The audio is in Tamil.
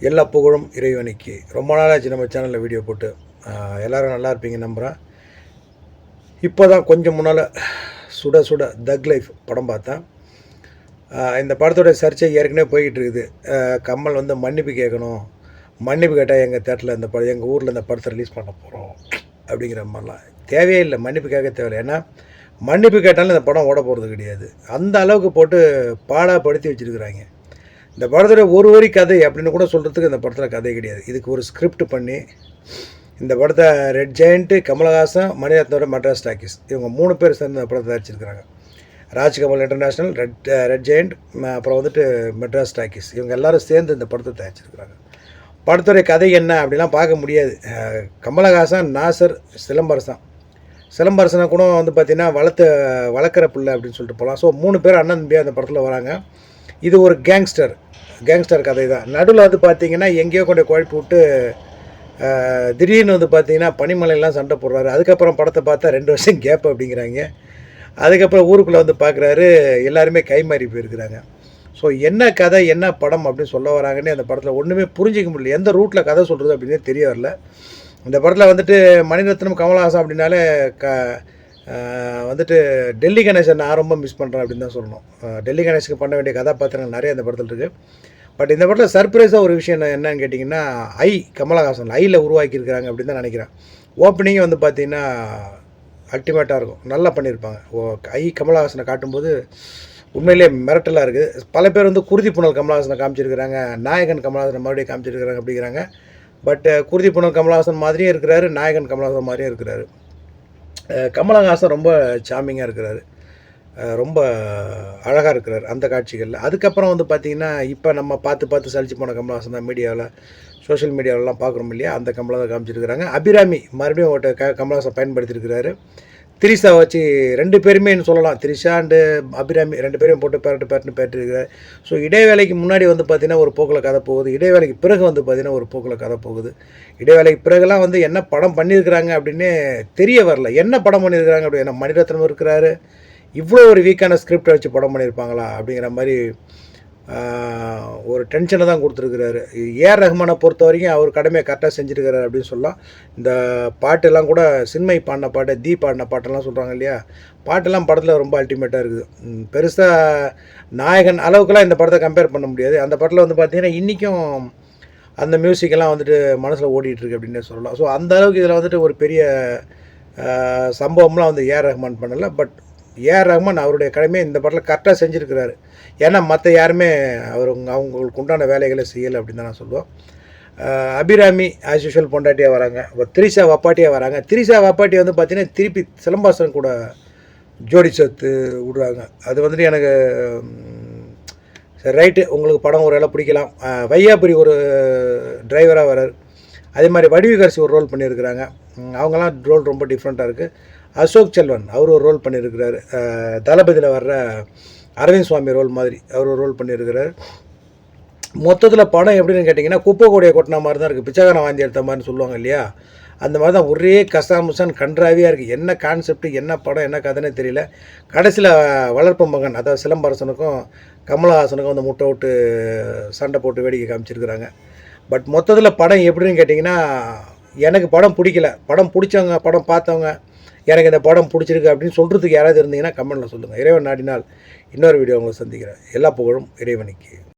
எல்லா புகழும் இறைவனுக்கு. ரொம்ப நாளாச்சு நம்ம சேனலில் வீடியோ போட்டு. எல்லோரும் நல்லா இருப்பீங்க நம்புகிறேன். இப்போ தான் கொஞ்சம் முன்னால் சுட சுட தக் லைஃப் படம் பார்த்தேன். இந்த படத்தோட சர்ச்சை ஏற்கனவே போய்கிட்டு இருக்குது. கமல் வந்து மன்னிப்பு கேட்கணும், மன்னிப்பு கேட்டால் எங்கள் தேட்டரில் இந்த படம் எங்கள் ஊரில் இந்த படத்தை ரிலீஸ் பண்ண போகிறோம் அப்படிங்கிற மாதிரிலாம். தேவையே இல்லை, மன்னிப்பு கேட்க தேவையில்லை. ஏன்னா மன்னிப்பு கேட்டாலும் இந்த படம் ஓட போகிறது கிடையாது. அந்த அளவுக்கு போட்டு பாடாப்படுத்தி வச்சுருக்குறாங்க. இந்த படத்தில் ஒரு வரி கதை அப்படின்னு கூட சொல்கிறதுக்கு இந்த படத்தில் கதை கிடையாது. இதுக்கு ஒரு ஸ்கிரிப்ட் பண்ணி இந்த படத்தை ரெட் ஜெயண்ட்டு, கமலஹாசன், மணிரத்னோட மெட்ராஸ் டாக்கீஸ் இவங்க 3 பேர் சேர்ந்து இந்த படத்தை தயாரிச்சிருக்கிறாங்க. ராஜ்கமல் இன்டர்நேஷ்னல், ரெட் ஜெயண்ட், அப்புறம் வந்துட்டு மெட்ராஸ் டாக்கீஸ் இவங்க எல்லோரும் சேர்ந்து இந்த படத்தை தயாரிச்சிருக்கிறாங்க. படத்துடைய கதை என்ன அப்படிலாம் பார்க்க முடியாது. கமலஹாசன், நாசர், சிலம்பரசனை கூட வந்து பார்த்திங்கன்னா வளர்க்குற பிள்ளை அப்படின்னு சொல்லிட்டு போகலாம். ஸோ 3 பேர் அண்ணன் தம்பியாக அந்த படத்தில் வராங்க. இது ஒரு கேங்ஸ்டர் கதை தான். நடுவில் வந்து பார்த்திங்கன்னா எங்கேயோ கொண்டு குழப்பி விட்டு திடீர்னு வந்து பார்த்திங்கன்னா பனிமலையெல்லாம் சண்டை போடுறாரு. அதுக்கப்புறம் படத்தை பார்த்தா 2 வருஷம் கேப் அப்படிங்கிறாங்க. அதுக்கப்புறம் ஊருக்குள்ளே வந்து பார்க்குறாரு, எல்லாருமே கைமாறி போயிருக்கிறாங்க. ஸோ என்ன கதை என்ன படம் அப்படின்னு சொல்ல வராங்கன்னு அந்த படத்தில் ஒன்றுமே புரிஞ்சிக்க முடியல. எந்த ரூட்டில் கதை சொல்கிறது அப்படின்னே தெரிய வரல. இந்த படத்தில் வந்துட்டு மணிரத்னம், கமலஹாசன் அப்படின்னாலே வந்துட்டு டெல்லி கணேசன் நான் ரொம்ப மிஸ் பண்ணுறேன் அப்படின்னு தான் சொல்லணும். டெல்லி கணேஷுக்கு பண்ண வேண்டிய கதாபாத்திரங்கள் நிறைய இந்த படத்தில் இருக்குது. பட் இந்த படத்தில் சர்ப்ரைஸாக ஒரு விஷயம் என்னன்னு கேட்டிங்கன்னா, கமலஹாசன் ஐயில் உருவாக்கியிருக்கிறாங்க அப்படின்னு தான் நினைக்கிறேன். ஓப்பனிங்கே வந்து பார்த்திங்கன்னா அல்டிமேட்டாக இருக்கும், நல்லா பண்ணியிருப்பாங்க. கமலஹாசனை காட்டும்போது உண்மையிலே மிரட்டலாக இருக்குது. பல பேர் வந்து குருதி புனல் கமலஹாசனை காமிச்சிருக்கிறாங்க, நாயகன் கமலஹாசனை மறுபடியும் காமிச்சிருக்கிறாங்க அப்படிங்கிறாங்க. பட் குருதி புனல் கமலஹாசன் மாதிரியும் இருக்கிறாரு, நாயகன் கமலஹாசன் மாதிரியும் இருக்கிறாரு. கமலஹாசன் ரொம்ப சாமிங்காக இருக்கிறாரு, ரொம்ப அழகாக இருக்கிறார் அந்த காட்சிகளில். அதுக்கப்புறம் வந்து பார்த்திங்கன்னா இப்போ நம்ம பார்த்து சலிச்சு போன கமலஹாசன் தான் மீடியாவில், சோஷியல் மீடியாவிலலாம் பார்க்குறோம் இல்லையா, அந்த கமலஹாசன் காமிச்சிருக்கிறாங்க. அபிராமி மறுபடியும் கமலஹாசன் பயன்படுத்தியிருக்கிறாரு. திரிஷா வச்சு 2 பேருமேன்னு சொல்லலாம். திரிஷா அண்டு அபிராமி 2 பேரையும் போட்டு பேட்டிருக்கிறார். ஸோ இடைவேளைக்கு முன்னாடி வந்து பார்த்திங்கன்னா ஒரு போக்கில் கதை போகுது, இடைவேளைக்கு பிறகு வந்து பார்த்திங்கன்னா ஒரு போக்கில் கதை போகுது. இடைவேளைக்கு பிறகுலாம் வந்து என்ன படம் பண்ணியிருக்கிறாங்க அப்படின்னே தெரிய வரல. என்ன படம் பண்ணியிருக்கிறாங்க அப்படி, என்ன மணிரத்னம் இருக்கிறாரு, இவ்வளோ ஒரு வீக்கான ஸ்கிரிப்டை வச்சு படம் பண்ணியிருப்பாங்களா அப்படிங்கிற மாதிரி ஒரு டென்ஷனை தான் கொடுத்துருக்குறாரு. ஏஆர் ரஹ்மானை பொறுத்த வரைக்கும் அவர் கடமையை கரெக்டாக செஞ்சுருக்கிறாரு அப்படின்னு சொல்லலாம். இந்த பாட்டெல்லாம் கூட சின்மை பாடின பாட்டு, பாடின பாட்டெல்லாம் சொல்கிறாங்க இல்லையா, பாட்டெல்லாம் படத்தில் ரொம்ப அல்டிமேட்டாக இருக்குது. பெருசாக நாயகன் அளவுக்குலாம் இந்த படத்தை கம்பேர் பண்ண முடியாது. அந்த படத்தில் வந்து பார்த்திங்கன்னா இன்றைக்கும் அந்த மியூசிக்கெல்லாம் வந்துட்டு மனசில் ஓடிட்டுருக்கு அப்படின்னே சொல்லலாம். ஸோ அந்த அளவுக்கு இதில் வந்துட்டு ஒரு பெரிய சம்பவம்லாம் வந்து ஏஆர் ரஹ்மான் பண்ணலை. பட் ஏஆர் ரஹ்மான் அவருடைய கடமையை இந்த படத்தில் கரெக்டாக செஞ்சுருக்கிறாரு. ஏன்னா மற்ற யாருமே அவங்களுக்கு உண்டான வேலைகளை செய்யலை அப்படின்னு தான் நான் சொல்லுவேன். அபிராமி ஆஸ் யூஷுவல் பொண்டாட்டியாக வராங்க. இப்போ திரிஷா வப்பாட்டியாக வராங்க. திரிஷா வப்பாட்டி வந்து பார்த்திங்கன்னா திருப்பி சிலம்பாசன் கூட ஜோடி சேர்த்து விடுறாங்க. அது வந்துட்டு எனக்கு சரி ரைட்டு, உங்களுக்கு படம் ஒரு வேளை பிடிக்கலாம். வையாபுரி ஒரு டிரைவராக வரார். அதே மாதிரி வடிவுகரசி ஒரு ரோல் பண்ணியிருக்கிறாங்க. அவங்கெல்லாம் ரோல் ரொம்ப டிஃப்ரெண்ட்டாக இருக்குது. அசோக் செல்வன் அவர் ஒரு ரோல் பண்ணியிருக்கிறாரு. தளபதியில் வர்ற அரவிந்த் சுவாமி ரோல் மாதிரி அவர் ஒரு ரோல் பண்ணியிருக்கிறார். மொத்தத்தில் படம் எப்படின்னு கேட்டிங்கன்னா குப்பை கூடைய கொட்டின மாதிரி தான் இருக்குது. பிச்சைக்காரன் வாந்தி எடுத்த மாதிரின்னு சொல்லுவாங்க இல்லையா, அந்த மாதிரி தான் ஒரே கசாமுசான் கன்றாவியாக இருக்குது. என்ன கான்செப்ட், என்ன படம், என்ன கதைன்னே தெரியல. கடைசியில் வளர்ப்பு மகன் அதாவது சிலம்பரசனுக்கும் கமலஹாசனுக்கும் வந்து முட்டை விட்டு சண்டை போட்டு வேடிக்கை காமிச்சிருக்கிறாங்க. பட் மொத்தத்தில் படம் எப்படின்னு கேட்டிங்கன்னா எனக்கு படம் பிடிக்கல. படம் பிடிச்சவங்க, படம் பார்த்தவங்க எனக்கு இந்த படம் பிடிச்சிருக்கு அப்படின்னு சொல்கிறதுக்கு யாராவது இருந்தீங்கன்னா கமெண்ட்டில் சொல்லுங்கள். இறைவன் நாடினால் இன்னொரு வீடியோ உங்களை சந்திக்கிறேன். எல்லா புகழும் இறைவனுக்கு.